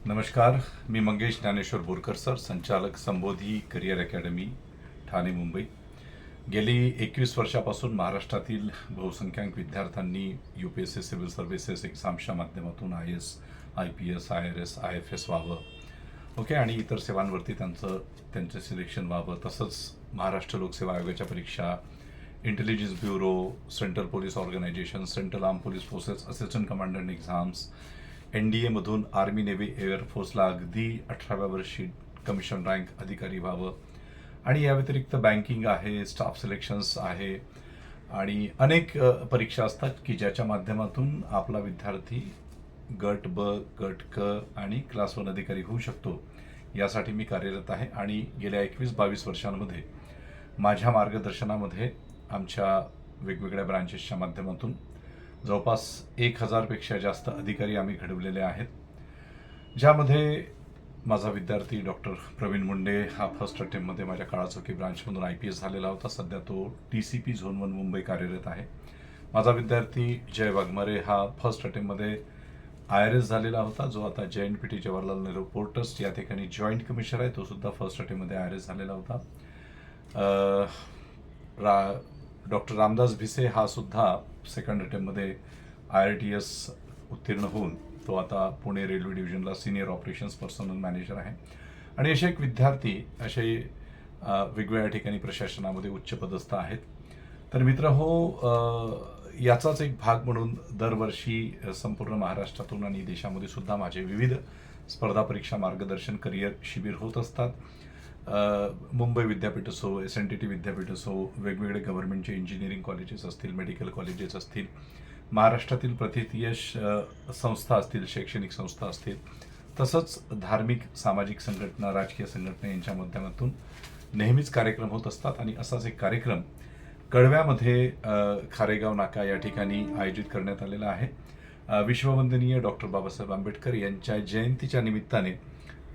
नमस्कार. मी मंगेश ज्ञानेश्वर बोरकर सर, संचालक sambodhi career academy, Thane, Mumbai. गेली 21 वर्षापासून महाराष्ट्रातील बहुसंख्याक विद्यार्थ्यांनी UPSC सिव्हिल सर्व्हिसेस एक्झाम्सच्या माध्यमातून IAS, IPS, IRS, IFS व्हावं, ओके, आणि इतर सेवांवरती त्यांचं सिलेक्शन व्हावं. तसंच महाराष्ट्र लोकसेवा आयोगाच्या परीक्षा, intelligence bureau, central police organisation, central arm police forces assistant commandant exams, NDA मधून आर्मी, नेव्ही, एअरफोर्सला अगदी 18व्या वर्षी कमिशन रँक अधिकारी व्हावं, आणि या व्यतिरिक्त बँकिंग आहे, स्टाफ सिलेक्शन्स आहे, आणि अनेक परीक्षा असतात की ज्याच्या माध्यमातून आपला विद्यार्थी गट ब, गट क आणि क्लास 1 अधिकारी होऊ शकतो. यासाठी मी कार्यरत आहे आणि गेल्या 21-22 वर्षांमध्ये माझ्या मार्गदर्शनामध्ये आमच्या वेगवेगळ्या ब्रांचेसच्या माध्यमातून जवळपास 1000पेक्षा जास्त अधिकारी आम्ही घडवलेले आहेत, ज्यामध्ये माझा विद्यार्थी डॉक्टर प्रवीण मुंडे हा फर्स्ट अटेम्प्टमध्ये माझ्या काळाचौकी ब्रांचमधून IPS झालेला होता. सध्या तो TCP झोन 1 मुंबई कार्यरत आहे. माझा विद्यार्थी जय वाघमारे हा फर्स्ट अटेम्प्टमध्ये IRS झालेला होता, जो आता JNPT Jawaharlal Nehru port trust या ठिकाणी जॉईंट कमिशनर आहे. तो सुद्धा फर्स्ट अटेम्प्टमध्ये IRS झालेला होता. डॉक्टर रामदास भिसे हा सुद्धा सेकंड अटेम्प्टमध्ये IRTS उत्तीर्ण होऊन तो आता पुणे रेल्वे डिव्हिजनला सिनियर ऑपरेशन्स पर्सनल मॅनेजर आहे. आणि असे एक विद्यार्थी असे वेगवेगळ्या ठिकाणी प्रशासनामध्ये उच्च पदस्थ आहेत. तर मित्र हो, याचाच एक भाग म्हणून दरवर्षी संपूर्ण महाराष्ट्रातून आणि देशामध्ये सुद्धा माझे विविध स्पर्धा परीक्षा मार्गदर्शन करिअर शिबिर होत असतात. मुंबई विद्यापीठ असो, SNTT विद्यापीठ असो, वेगवेगळे गव्हर्नमेंटचे इंजिनिअरिंग कॉलेजेस असतील, मेडिकल कॉलेजेस असतील, महाराष्ट्रातील प्रथितयश संस्था असतील, शैक्षणिक संस्था असतील, तसंच धार्मिक, सामाजिक संघटना, राजकीय संघटना यांच्या माध्यमातून नेहमीच कार्यक्रम होत असतात. आणि असाच एक कार्यक्रम कळव्यामध्ये खारेगाव नाका या ठिकाणी आयोजित करण्यात आलेला आहे. विश्ववंदनीय डॉक्टर बाबासाहेब आंबेडकर यांच्या जयंतीच्या निमित्ताने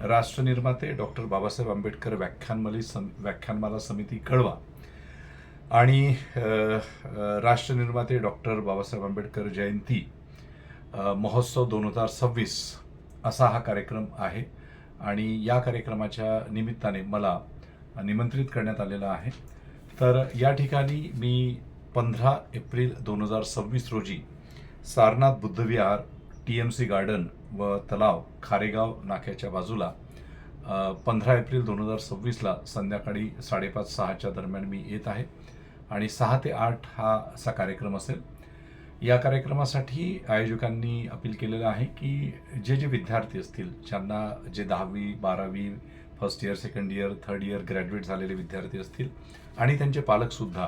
राष्ट्रनिर्माते डॉक्टर बाबासाहेब आंबेडकर व्याख्यानमाला समिती कळवा आणि राष्ट्रनिर्माते डॉक्टर बाबासाहेब आंबेडकर जयंती महोत्सव 2026 असा हा कार्यक्रम आहे. आणि या कार्यक्रमाच्या निमित्ताने मला निमंत्रित करण्यात आलेलं आहे. तर या ठिकाणी मी 15 एप्रिल 2026 रोजी सारनाथ बुद्धविहार, TMC गार्डन व तलाव, खारेगाव नाक्याच्या बाजूला 15 एप्रिल 2026ला संध्याकाळी 5:30-6च्या दरम्यान मी येत आहे. आणि 6 ते 8 हा असा कार्यक्रम असेल. या कार्यक्रमासाठी आयोजकांनी अपील केलेलं आहे की जे विद्यार्थी असतील, ज्यांना जे 10वी, 12वी, first year, second year, third year graduate झालेले विद्यार्थी असतील आणि त्यांचे पालकसुद्धा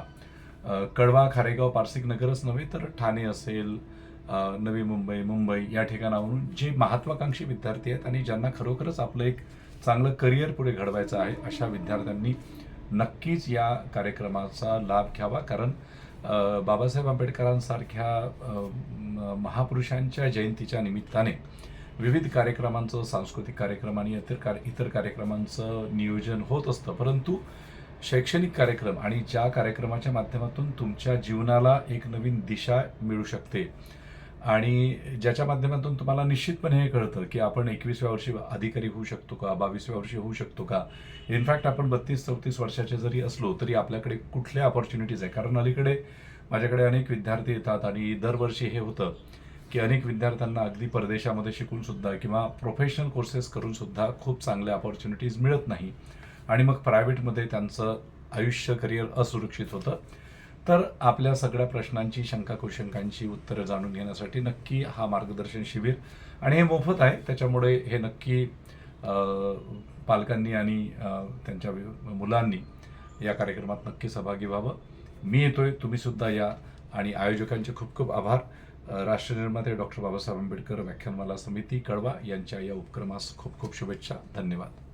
कळवा, खारेगाव, पारसिक नगरच नव्हे तर ठाणे असेल, नवी मुंबई, मुंबई या ठिकाणावरून जे महत्त्वाकांक्षी विद्यार्थी आहेत आणि ज्यांना खरोखरच आपलं एक चांगलं करिअर पुढे घडवायचं आहे, अशा विद्यार्थ्यांनी नक्कीच या कार्यक्रमाचा लाभ घ्यावा. कारण बाबासाहेब आंबेडकरांसारख्या महापुरुषांच्या जयंतीच्या निमित्ताने विविध कार्यक्रमांचं, सांस्कृतिक कार्यक्रम आणि इतर कार्यक्रमांचं नियोजन होत असतं. परंतु शैक्षणिक कार्यक्रम आणि ज्या कार्यक्रमाच्या माध्यमातून तुमच्या जीवनाला एक नवीन दिशा मिळू शकते आणि ज्याच्या माध्यमातून तुम्हाला निश्चितपणे हे कळतं की आपण 21व्या वर्षी अधिकारी होऊ शकतो का, 22व्या वर्षी होऊ शकतो का, इनफॅक्ट आपण 32-34 वर्षाचे जरी असलो तरी आपल्याकडे कुठल्या ऑपॉर्च्युनिटीज आहे. कारण अलीकडे माझ्याकडे अनेक विद्यार्थी येतात आणि दरवर्षी हे होतं की अनेक विद्यार्थ्यांना अगदी परदेशामध्ये शिकून सुद्धा किंवा प्रोफेशनल कोर्सेस करून सुद्धा खूप चांगल्या ऑपॉर्च्युनिटीज मिळत नाही आणि मग प्रायव्हेटमध्ये त्यांचं आयुष्य, करिअर असुरक्षित होतं. तर आपल्या सगळ्या प्रश्नांची, शंका कुशंकांची उत्तरं जाणून घेण्यासाठी नक्की हा मार्गदर्शन शिबिर, आणि हे मोफत आहे, त्याच्यामुळे हे नक्की पालकांनी आणि त्यांच्या मुलांनी या कार्यक्रमात नक्की सहभागी व्हावं. मी येतोय, तुम्ही सुद्धा या. आणि आयोजकांचे खूप खूप आभार. राष्ट्रनिर्माते डॉक्टर बाबासाहेब आंबेडकर व्याख्यानमाला समिती कळवा यांच्या या उपक्रमास खूप खूप शुभेच्छा. धन्यवाद.